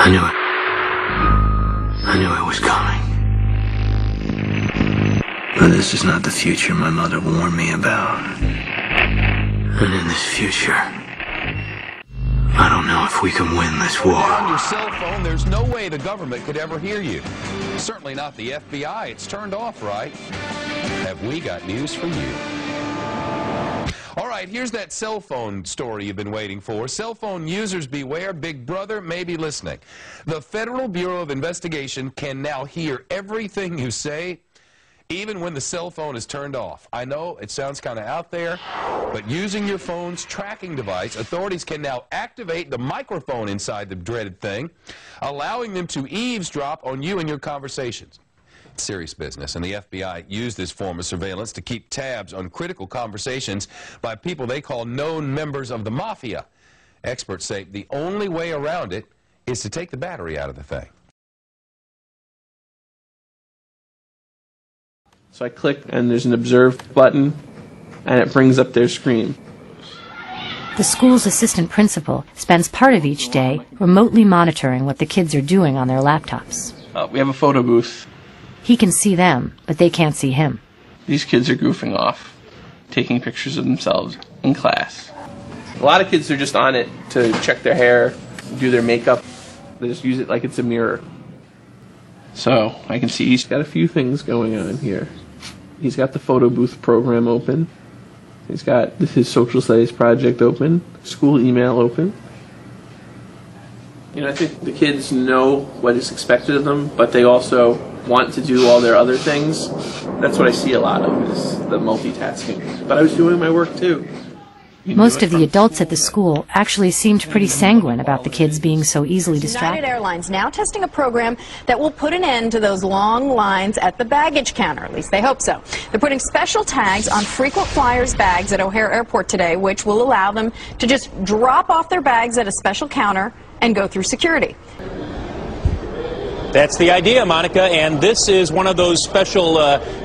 I knew it. I knew it was coming. But this is not the future my mother warned me about. And in this future, I don't know if we can win this war. On your cell phone, there's no way the government could ever hear you. Certainly not the FBI. It's turned off, right? Have we got news for you? All right, here's that cell phone story you've been waiting for. Cell phone users beware, Big Brother may be listening. The Federal Bureau of Investigation can now hear everything you say, even when the cell phone is turned off. I know it sounds kind of out there, but using your phone's tracking device, authorities can now activate the microphone inside the dreaded thing, allowing them to eavesdrop on you and your conversations. Serious business, and the FBI used this form of surveillance to keep tabs on critical conversations by people they call known members of the mafia. Experts say the only way around it is to take the battery out of the thing. So I click, and there's an observe button, and it brings up their screen. The school's assistant principal spends part of each day remotely monitoring what the kids are doing on their laptops. We have a photo booth. He can see them, but they can't see him. These kids are goofing off, taking pictures of themselves in class. A lot of kids are just on it to check their hair, do their makeup. They just use it like it's a mirror. So I can see he's got a few things going on here. He's got the photo booth program open. He's got his social studies project open, school email open. You know, I think the kids know what is expected of them, but they also want to do all their other things. That's what I see a lot of, is the multitasking. But I was doing my work too. Most of the adults at the school actually seemed pretty sanguine about the kids being so easily distracted. United Airlines now testing a program that will put an end to those long lines at the baggage counter. At least they hope so. They're putting special tags on frequent flyers' bags at O'Hare Airport today, which will allow them to just drop off their bags at a special counter and go through security. That's the idea, Monica, and this is one of those special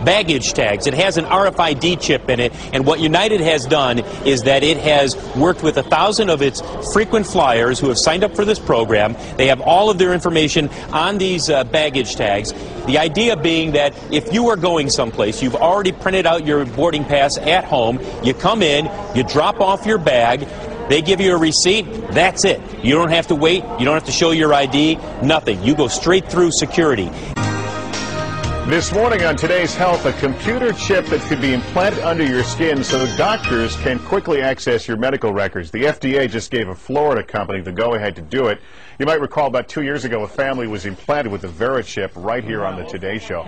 baggage tags. It has an RFID chip in it, and what United has done is that it has worked with 1,000 of its frequent flyers who have signed up for this program. They have all of their information on these baggage tags. The idea being that if you are going someplace, you've already printed out your boarding pass at home, you come in, you drop off your bag, they give you a receipt, that's it. You don't have to wait, you don't have to show your ID, nothing. You go straight through security. This morning on Today's Health, a computer chip that could be implanted under your skin so the doctors can quickly access your medical records. The FDA just gave a Florida company the go-ahead to do it. You might recall about 2 years ago a family was implanted with the Vera chip right here on the Today Show.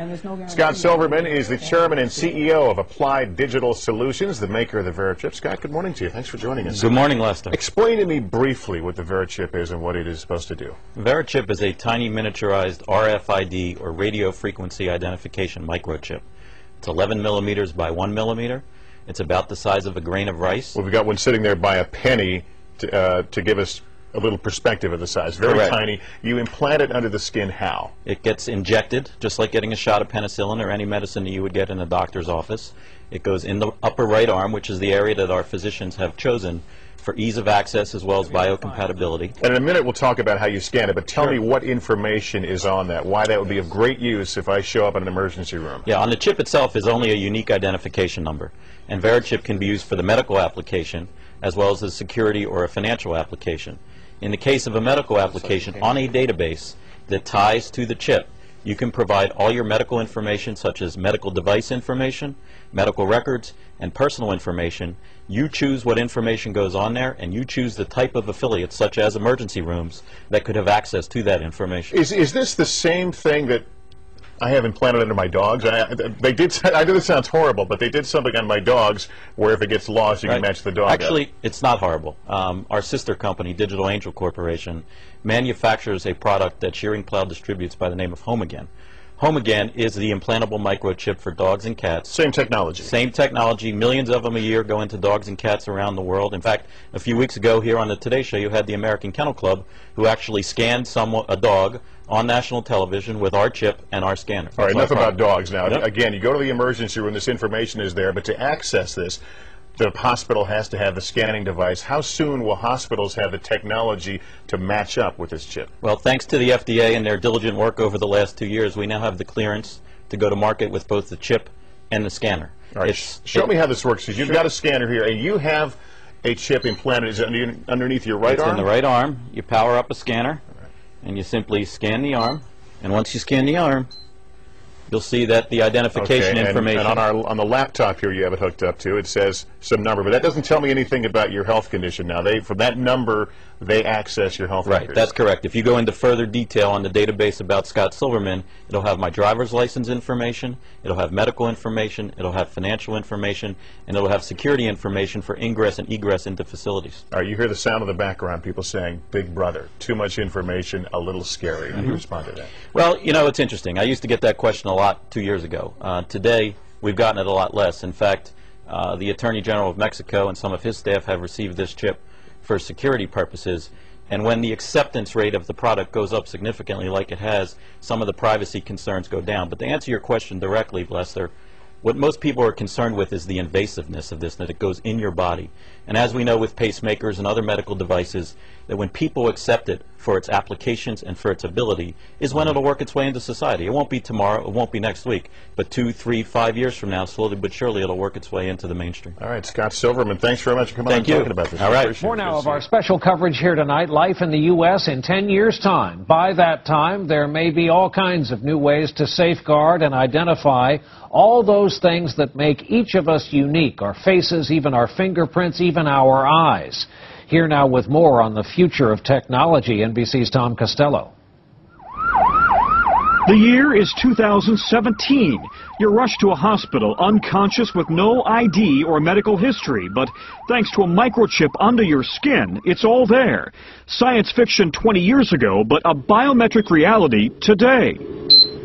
Scott Silverman is the chairman and CEO of Applied Digital Solutions, the maker of the Vera chip. Scott, good morning to you. Thanks for joining us. Good morning, Lester. Explain to me briefly what the Vera chip is and what it is supposed to do. Vera chip is a tiny miniaturized RFID or radio frequency identification microchip. It's 11 millimeters by 1 millimeter. It's about the size of a grain of rice. Well, we've got one sitting there by a penny to give us a little perspective of the size. Very Correct. Tiny. You implant it under the skin how? It gets injected, just like getting a shot of penicillin or any medicine that you would get in a doctor's office. It goes in the upper right arm, which is the area that our physicians have chosen for ease of access as well as biocompatibility. And in a minute we'll talk about how you scan it, but tell me what information is on that, why that would be of great use if I show up in an emergency room. Yeah, on the chip itself is only a unique identification number, and Vera chip can be used for the medical application as well as a security or a financial application. In the case of a medical application, on a database that ties to the chip, you can provide all your medical information, such as medical device information, medical records, and personal information. You choose what information goes on there, and you choose the type of affiliates, such as emergency rooms, that could have access to that information. Is this the same thing that I have implanted under my dogs? I know this sounds horrible, but they did something on my dogs where if it gets lost, you can match the dog Actually, up. It's not horrible. Our sister company, Digital Angel Corporation, manufactures a product that Shearing Plow distributes by the name of Home Again. Home Again is the implantable microchip for dogs and cats. Same technology. Same technology. Millions of them a year go into dogs and cats around the world. In fact, a few weeks ago here on the Today Show, you had the American Kennel Club who actually scanned a dog on national television with our chip and our scanner. All right, enough about dogs now. Yep. Again, you go to the emergency room, this information is there, but to access this, the hospital has to have the scanning device. How soon will hospitals have the technology to match up with this chip? Well, thanks to the FDA and their diligent work over the last 2 years, we now have the clearance to go to market with both the chip and the scanner. All right, show me how this works, because you've got a scanner here, and you have a chip implanted. Is it underneath your right arm? It's in the right arm. You power up a scanner, and you simply scan the arm. And once you scan the arm, you'll see that the identification information. And on the laptop here you have it hooked up to, it says some number, but that doesn't tell me anything about your health condition. Now, from that number, they access your health records. Right, that's correct. If you go into further detail on the database about Scott Silverman, it'll have my driver's license information, it'll have medical information, it'll have financial information, and it'll have security information for ingress and egress into facilities. All right, you hear the sound in the background, people saying, "Big brother, too much information, a little scary." How do you respond to that? Well, you know, it's interesting. I used to get that question a lot 2 years ago. Today, we've gotten it a lot less. In fact, the Attorney General of Mexico and some of his staff have received this chip for security purposes, and when the acceptance rate of the product goes up significantly like it has, some of the privacy concerns go down. But to answer your question directly, Lester, what most people are concerned with is the invasiveness of this, that it goes in your body. And as we know with pacemakers and other medical devices, that when people accept it for its applications and for its ability is when it'll work its way into society. It won't be tomorrow, it won't be next week, but 2, 3, 5 years from now, slowly but surely it'll work its way into the mainstream. All right, Scott Silverman, thanks very much for coming on and talking about this. All right. More now of our special coverage here tonight, life in the U.S. in 10 years' time. By that time, there may be all kinds of new ways to safeguard and identify all those things that make each of us unique, our faces, even our fingerprints, even our eyes. Here now with more on the future of technology, NBC's Tom Costello. The year is 2017. You're rushed to a hospital unconscious with no ID or medical history, but thanks to a microchip under your skin, it's all there. Science fiction 20 years ago, but a biometric reality today.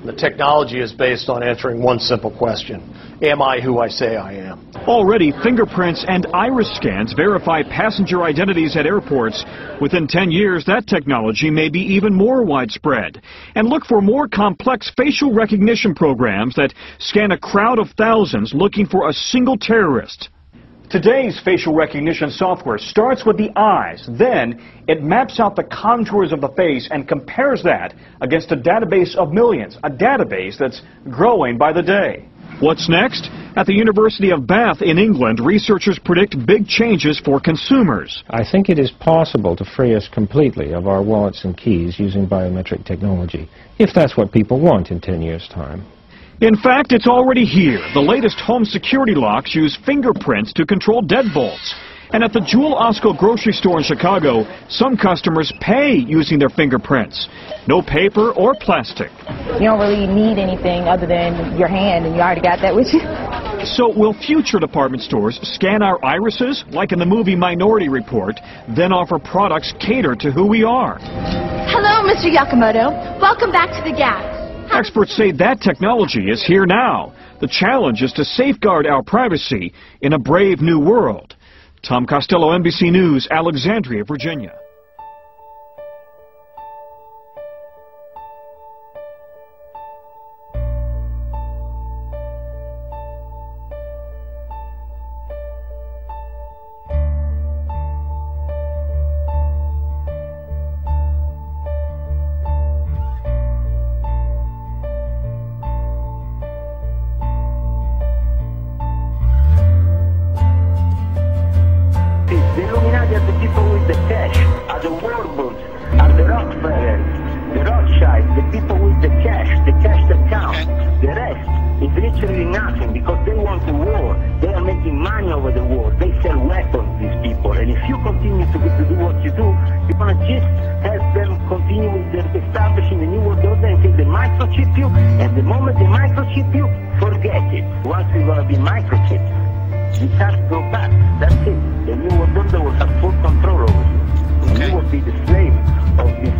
The technology is based on answering one simple question. Am I who I say I am? Already, fingerprints and iris scans verify passenger identities at airports. Within 10 years, that technology may be even more widespread. And look for more complex facial recognition programs that scan a crowd of thousands looking for a single terrorist. Today's facial recognition software starts with the eyes. Then it maps out the contours of the face and compares that against a database of millions, a database that's growing by the day. What's next? At the University of Bath in England, researchers predict big changes for consumers. I think it is possible to free us completely of our wallets and keys using biometric technology, if that's what people want in 10 years' time. In fact, it's already here. The latest home security locks use fingerprints to control deadbolts. And at the Jewel Osco grocery store in Chicago, some customers pay using their fingerprints. No paper or plastic. You don't really need anything other than your hand, and you already got that with you. So will future department stores scan our irises, like in the movie Minority Report, then offer products catered to who we are? Hello, Mr. Yakamoto. Welcome back to the Gap. Experts say that technology is here now. The challenge is to safeguard our privacy in a brave new world. Tom Costello, NBC News, Alexandria, Virginia. The Illuminati are the people with the cash, are the Warburgs, are the Rockefellers, the Rothschilds, the people with the cash that counts. The rest is literally nothing because they want the war. They are making money over the war. They sell weapons, these people. And if you continue to do what you do, you're going to just help them continue with establishing the New World Order until they microchip you. And the moment they microchip you, forget it. Once we're going to be microchipped, you can't go back. That's it. The New World Order will have full control over you. And you will be the slave of this